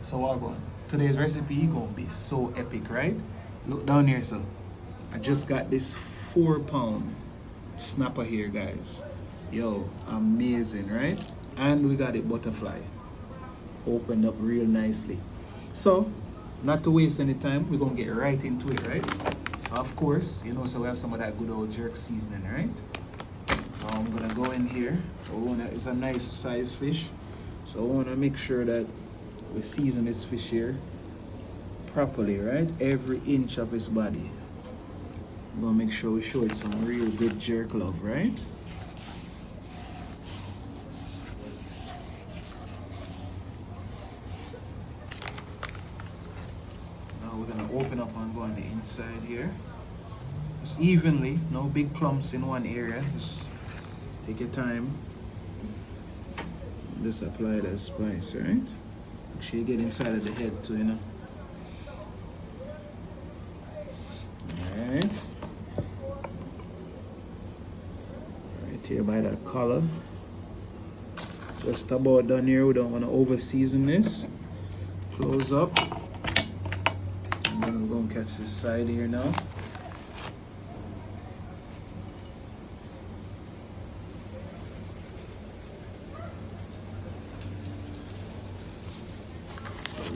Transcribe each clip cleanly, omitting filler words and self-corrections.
So what going? Today's recipe gonna be so epic, right? Look down here, so I just got this 4-pound snapper here, guys. Yo, amazing, right? And we got it butterfly. Opened up real nicely. So, not to waste any time, we're gonna get right into it, right? So of course, you know, so we have some of that good old jerk seasoning, right? I'm gonna go in here. So it's a nice size fish. So I wanna make sure that we season this fish here properly, right? Every inch of his body. We're gonna make sure we show it some real good jerk love, right? Now we're gonna open up and go on the inside here. Just evenly, no big clumps in one area. Just take your time. Just apply that spice, right? Make sure you get inside of the head too, you know. Alright. Right here by that collar. Just about done here. We don't want to over season this. Close up. And then we're going to catch this side here now.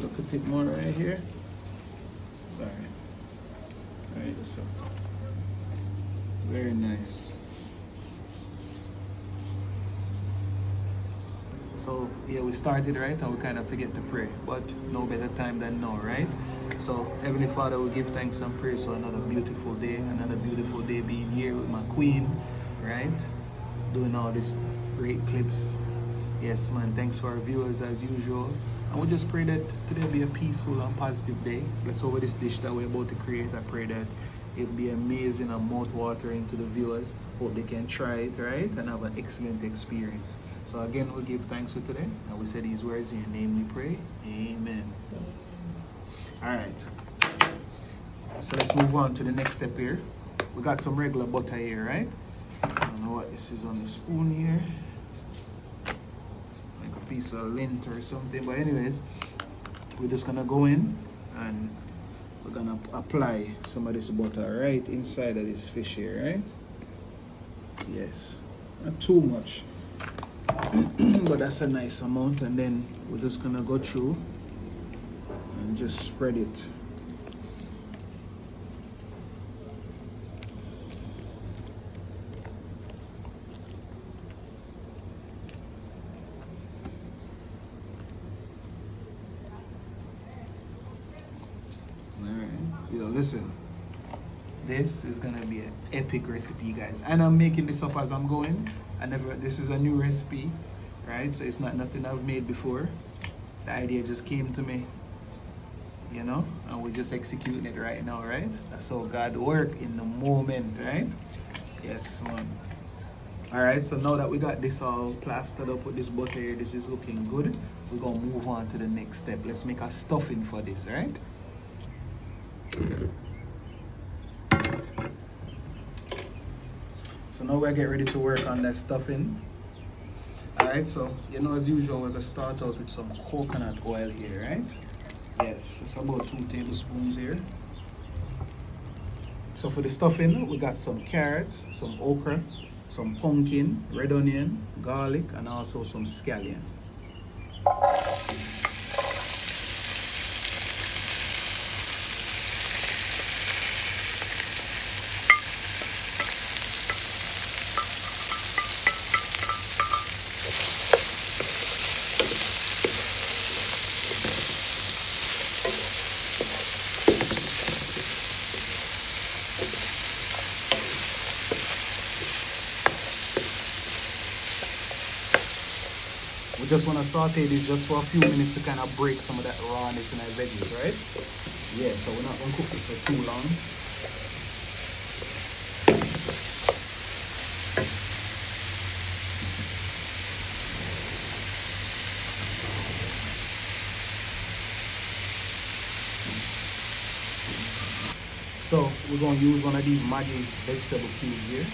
Look at it more right here. Sorry. Right, so very nice. So yeah, we started right and we kind of forget to pray, but no better time than now, right? So Heavenly Father, we give thanks and praise for another beautiful day being here with my queen, right? Doing all these great clips. Yes, man, thanks for our viewers as usual. And we just pray that today be a peaceful and positive day. Bless over this dish that we're about to create. I pray that it'll be amazing and mouth-watering to the viewers. Hope they can try it, right? And have an excellent experience. So again, we give thanks for today. And we say these words in your name we pray. Amen. Alright. So let's move on to the next step here. We got some regular butter here, right? I don't know what this is on the spoon here. Piece of lint or something, but anyways, we're just gonna go in and we're gonna apply some of this butter right inside of this fish here, right? Yes, not too much, but that's a nice amount. And then we're just gonna go through and just spread it. Yo, listen, this is gonna be an epic recipe, guys, and I'm making this up as I'm going. This is a new recipe, right? So it's not nothing I've made before. The idea just came to me, you know, and we're just executing it right now, right? That's how God works in the moment, right? Yes, man. All right, so now that we got this all plastered up with this butter here, this is looking good. We're gonna move on to the next step. Let's make a stuffing for this, right? So now we're getting ready to work on that stuffing. Alright, so you know, as usual, we're gonna start out with some coconut oil here, right? Yes, it's about 2 tablespoons here. So for the stuffing, we got some carrots, some okra, some pumpkin, red onion, garlic, and also some scallion. We just want to saute this just for a few minutes to kind of break some of that rawness in our veggies, right? Yeah, so we're not going to cook this for too long. So we're going to use one of these Maggi vegetable cubes here.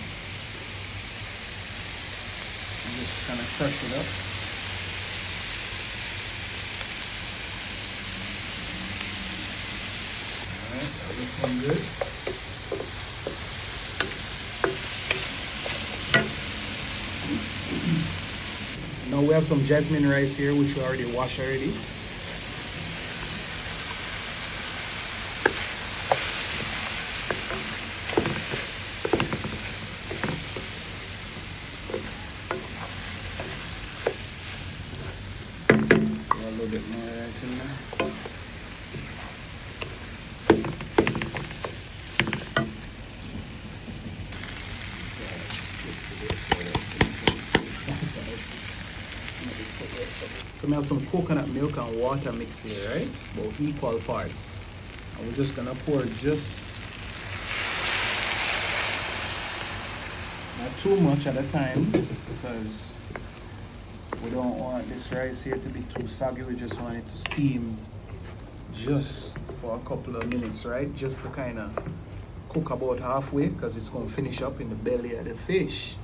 And just kind of crush it up. Looking good. Now we have some jasmine rice here, which we already washed already. A little bit more rice in there. So we have some coconut milk and water mix here, right? About equal parts. And we're just gonna pour just not too much at a time because we don't want this rice here to be too soggy. We just want it to steam just for a couple of minutes, right? Just to kind of cook about halfway because it's gonna finish up in the belly of the fish.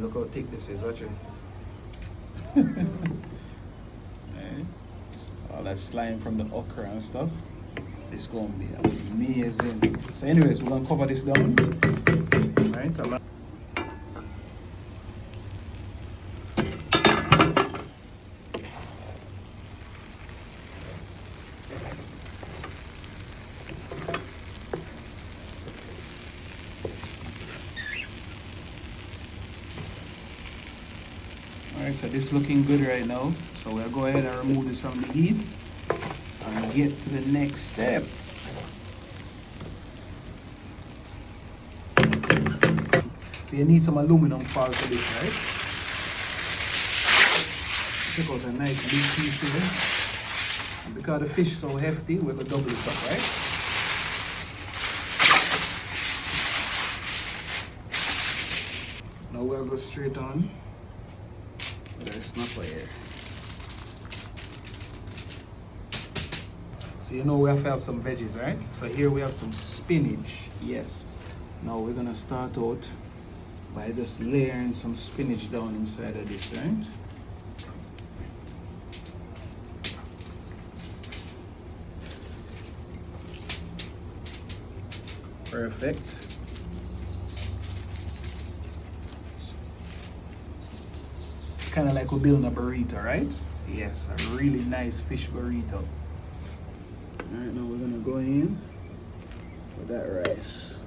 Look how thick this is, watch it. All that slime from the okra and stuff. It's gonna be amazing. So anyways, we're gonna cover this down. Right? Alright, so this is looking good right now. So we'll go ahead and remove this from the heat and get to the next step. So you need some aluminum foil for this, right? Check out a nice big piece here. And because the fish is so hefty, we're going to double it up, right? Now we'll go straight on. There's not here. So you know we have to have some veggies, right? So here we have some spinach. Yes. Now we're gonna start out by just layering some spinach down inside of this, right? Perfect. Kind of like we're building a burrito, right? Yes, a really nice fish burrito. Alright, now we're gonna go in with that rice.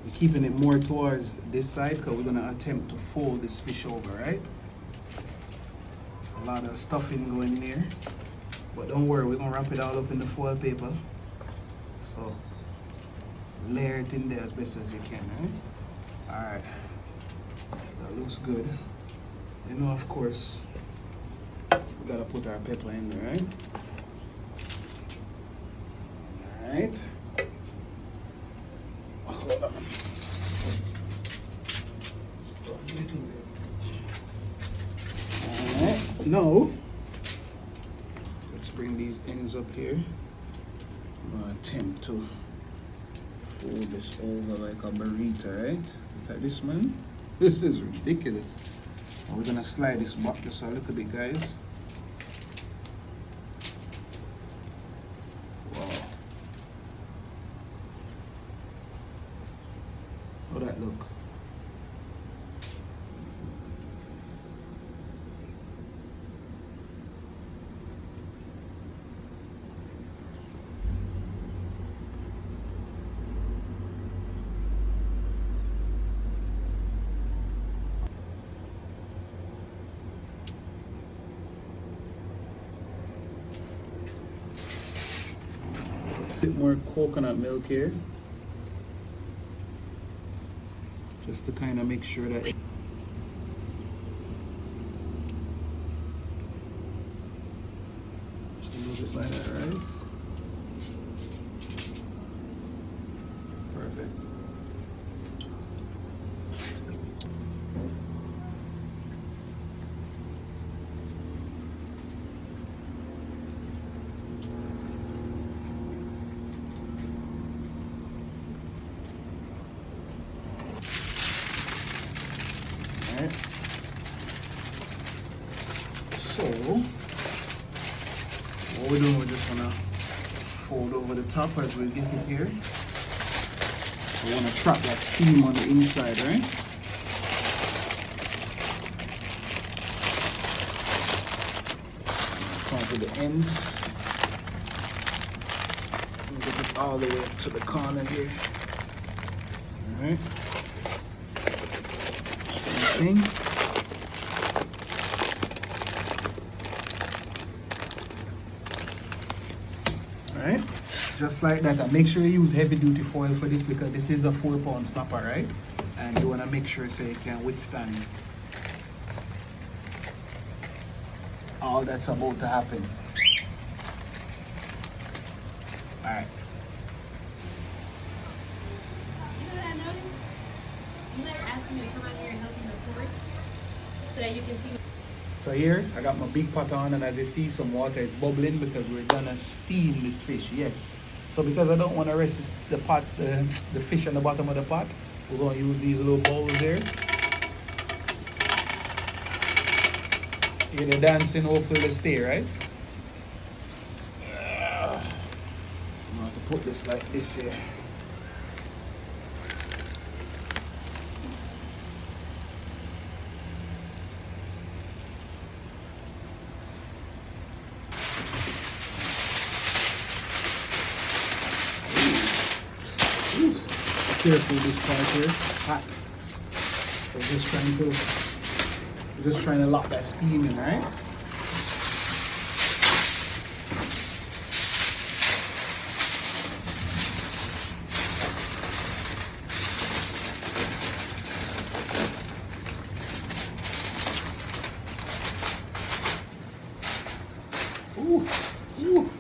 We're keeping it more towards this side because we're gonna attempt to fold this fish over, right? A lot of stuffing going in here, but don't worry, we're gonna wrap it all up in the foil paper. So layer it in there as best as you can, right? Alright, that looks good. You know, of course, we gotta put our pepper in there, right? Alright. Hold on. Now, let's bring these ends up here. I'm gonna attempt to fold this over like a burrito, right? Look at this, man. This is ridiculous. And we're gonna slide this back just a little bit, guys. Wow. How'd that look? Bit more coconut milk here, just to kind of make sure that just a little bit by that rice. Perfect. Alright. So what we're doing, we're just gonna fold over the top as we get it here. I want to trap that steam on the inside, right? Come to the ends. And get it all the way up to the corner here. Alright. Same thing. Alright. Just like that. And make sure you use heavy duty foil for this because this is a 4-pound snapper, right? And you want to make sure so it can withstand all that's about to happen. Alright. You know what I noticed? You like asking me to come out here and help you record so that you can see. So here I got my big pot on, and as you see, some water is bubbling because we're gonna steam this fish. Yes. So because I don't want to rest the pot, the fish on the bottom of the pot, we're gonna use these little bowls here. You're dancing, hopefully they stay, right? I'm gonna have to put this like this here. Careful this part here, hot. We're just trying to lock that steam in, right? Ooh, ooh.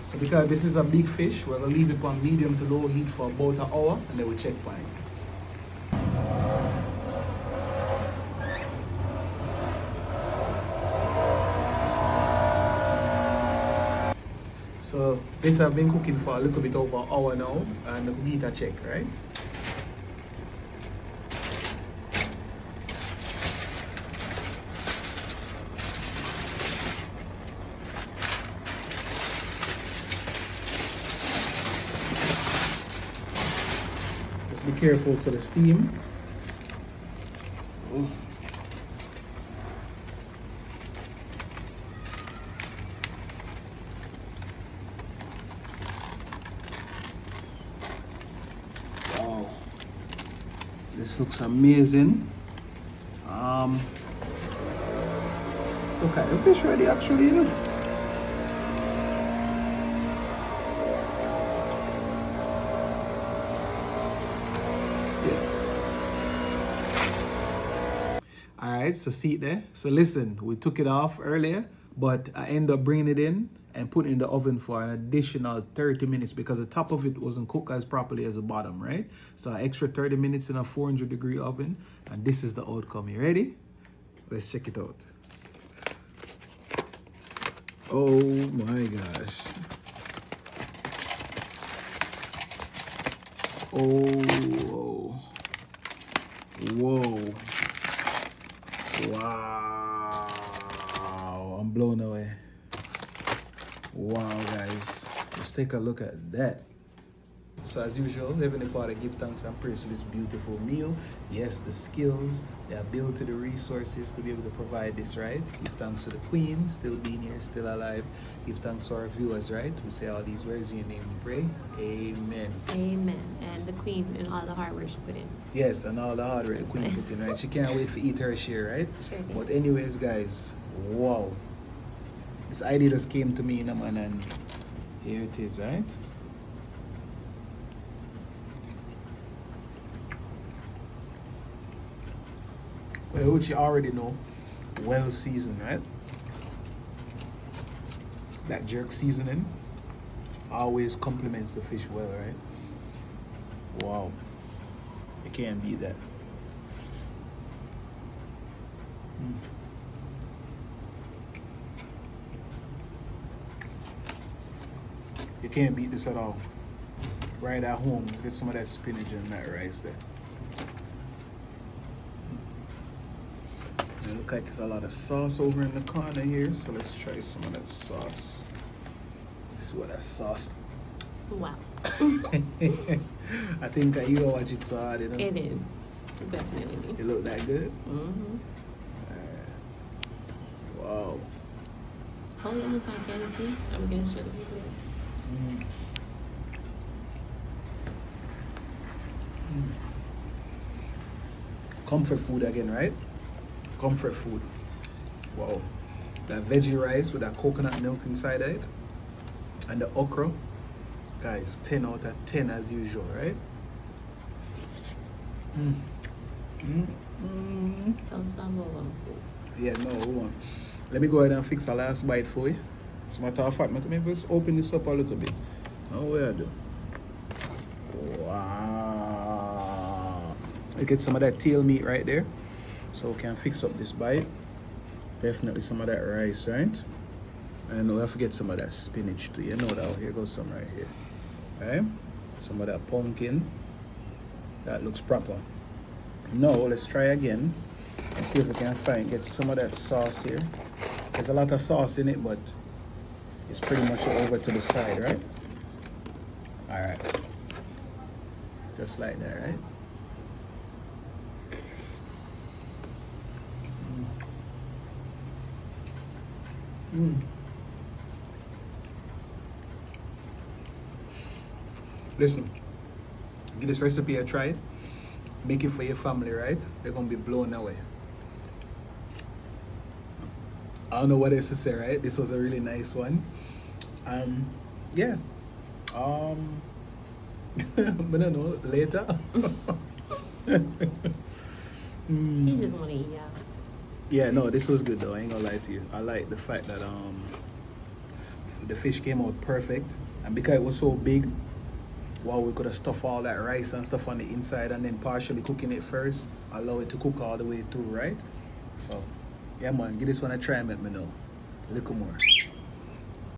So because this is a big fish, we're gonna leave it on medium to low heat for about an hour, and then we check point. So this have been cooking for a little bit over an hour now, and we need a check, right? Be careful for the steam. Oh. Wow, this looks amazing. Look at the fish ready actually, you know. Alright, so see it there. So listen, we took it off earlier, but I ended up bringing it in and putting it in the oven for an additional 30 minutes because the top of it wasn't cooked as properly as the bottom, right? So an extra 30 minutes in a 400-degree oven, and this is the outcome. You ready? Let's check it out. Oh my gosh. Oh, whoa. Wow, I'm blown away. Wow, guys, just take a look at that. So as usual, Heavenly Father, give thanks and praise for this beautiful meal. Yes, the skills, the ability, the resources to be able to provide this, right? Give thanks to the Queen, still being here, still alive. Give thanks to our viewers, right? We say all these words in your name, we pray. Amen. Amen. And the Queen and all the hard work she put in. Yes, and all the hard work the Queen put in, right? She can't wait to eat her share, right? Sure can. But anyways, guys, wow. This idea just came to me, man, and here it is, right? Well, which you already know, well seasoned, right? That jerk seasoning always complements the fish well, right? Wow, you can't beat that. You can't beat this at all. Right at home, get some of that spinach and that rice there. And it look like there's a lot of sauce over in the corner here, so let's try some of that sauce. Let's see what that sauce. Wow. I think you don't watch it so hard, you know? It is. Definitely. It look that good? Mm-hmm. Wow. Hold it on the side, can you see? I'm gonna show the people. Mm. Comfort food again, right? Comfort food. Wow. That veggie rice with that coconut milk inside it. And the okra. Guys, 10 out of 10 as usual, right? Mm. Mm. Mm. Don't stumble on. Yeah, no, hold on. Let me go ahead and fix a last bite for you. As a matter of fact, maybe just open this up a little bit. Now, where I do? Wow. You get some of that tail meat right there. So we can fix up this bite. Definitely some of that rice, right? And we have to get some of that spinach too. You know that. Here goes some right here. Right? Some of that pumpkin. That looks proper. Now, let's try again. Let's see if we can get some of that sauce here. There's a lot of sauce in it, but it's pretty much over to the side, right? Alright. Just like that, right? Mm. Listen, give this recipe a try. Make it for your family, right? They're gonna be blown away. I don't know what else to say, right? This was a really nice one. Yeah. I don't know, later. You just want to eat out. Yeah, no, this was good though. I ain't gonna lie to you. I like the fact that the fish came out perfect, and because it was so big, well, we could have stuffed all that rice and stuff on the inside, and then partially cooking it first, allow it to cook all the way through, right? So, yeah, man, give this one a try and let me know. Little more.